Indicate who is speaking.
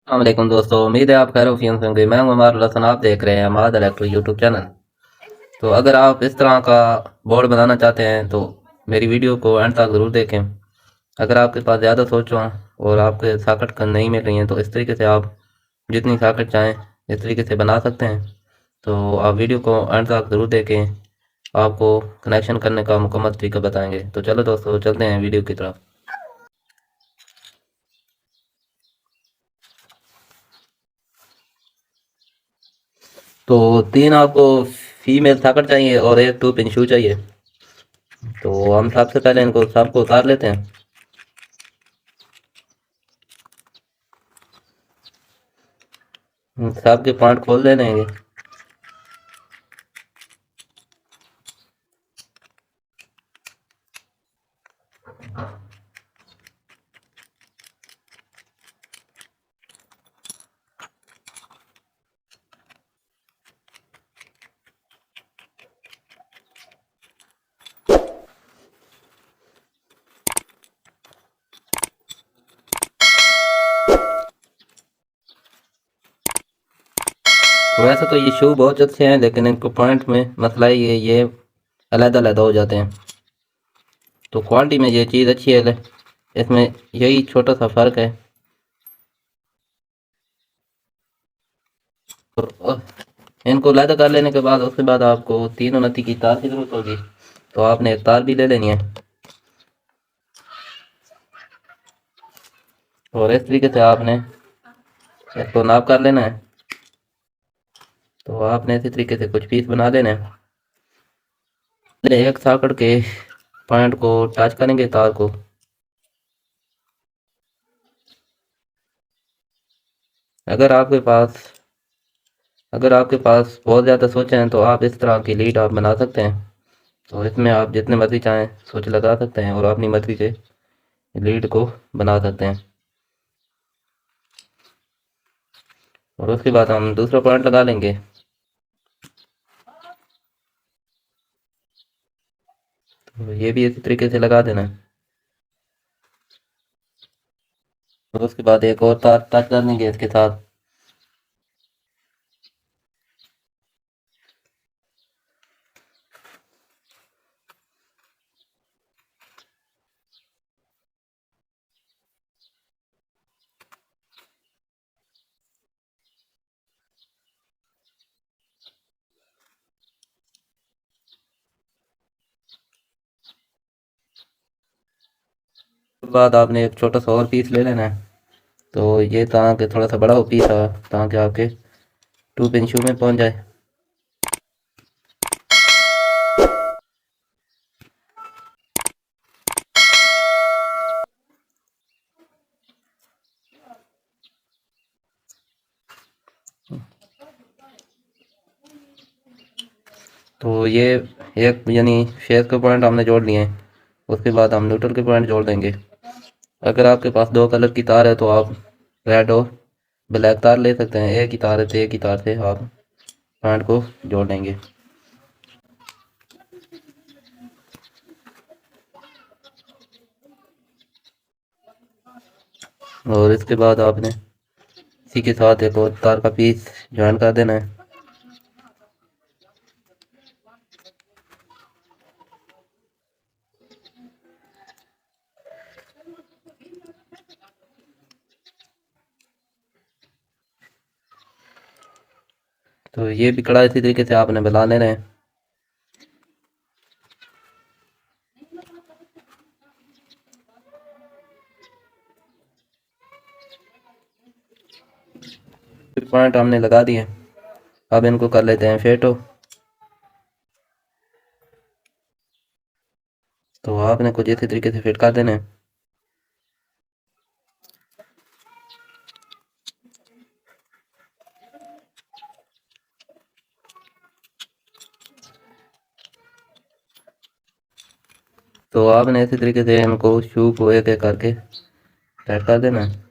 Speaker 1: वालेकुम दोस्तों, उम्मीद है आप खैर खैरियत से होंगे। मैं हूं अमार हसन, आप देख रहे हैं अमाद इलेक्ट्रिक यूट्यूब चैनल। तो अगर आप इस तरह का बोर्ड बनाना चाहते हैं तो मेरी वीडियो को एंड तक ज़रूर देखें। अगर आपके पास ज़्यादा सोच हो और आपके सॉकेट का नहीं मिल रही हैं तो इस तरीके से आप जितनी सॉकेट चाहें इस तरीके से बना सकते हैं। तो आप वीडियो को एंड तक ज़रूर देखें, आपको कनेक्शन करने का मुकम्मल तरीका बताएंगे। तो चलो दोस्तों, चलते हैं वीडियो की तरफ। तो तीन आपको फीमेल सॉकेट चाहिए और एक 2 पिन शू चाहिए। तो हम सबसे पहले इनको सबको उतार लेते हैं। सबके पॉइंट खोल देने हैं। वैसे तो ये शू बहुत अच्छे हैं लेकिन इनको पॉइंट में मसला ये अलग अलग हो जाते हैं। तो क्वालिटी में ये चीज़ अच्छी है, इसमें यही छोटा सा फ़र्क है। और इनको अलग कर लेने के बाद उसके बाद आपको तीनों नती की तार की ज़रूरत होगी। तो आपने एक तार भी ले लेनी है और इस तरीके से आपने इसको नाप कर लेना है। तो आपने इसी तरीके से कुछ पीस बना लेना है। एक सॉकेट के पॉइंट को टच करेंगे तार को। अगर आपके पास अगर आपके पास बहुत ज़्यादा स्विच हैं तो आप इस तरह की लीड आप बना सकते हैं। तो इसमें आप जितने मर्जी चाहें स्विच लगा सकते हैं और अपनी मर्जी से लीड को बना सकते हैं। और उसके बाद हम दूसरा पॉइंट लगा लेंगे। तो ये भी इसी तरीके से लगा देना है। और उसके बाद एक और तार टच कर देंगे इसके साथ। उसके बाद आपने एक छोटा सा और पीस ले लेना है। तो ये ताकि थोड़ा सा बड़ा हो पीस है ताकि आपके 2 पिन शू में पहुंच जाए। तो ये एक यानी फेस के पॉइंट हमने जोड़ लिए हैं। उसके बाद हम न्यूट्रल के पॉइंट जोड़ देंगे। अगर आपके पास दो कलर की तार है तो आप रेड और ब्लैक तार ले सकते हैं। एक ही तार है तो एक ही तार से आप पॉइंट को जोड़ देंगे। और इसके बाद आपने इसी के साथ एक और तार का पीस ज्वाइन कर देना है। तो ये भी कड़ा इसी तरीके से आपने बना लेना है। फिर पॉइंट हमने लगा दिए। अब इनको कर लेते हैं फेटो। तो आपने कुछ इसी तरीके से फिट कर देना है। तो आपने इसी तरीके से इनको शू को एक एक करके टाइट कर देना है।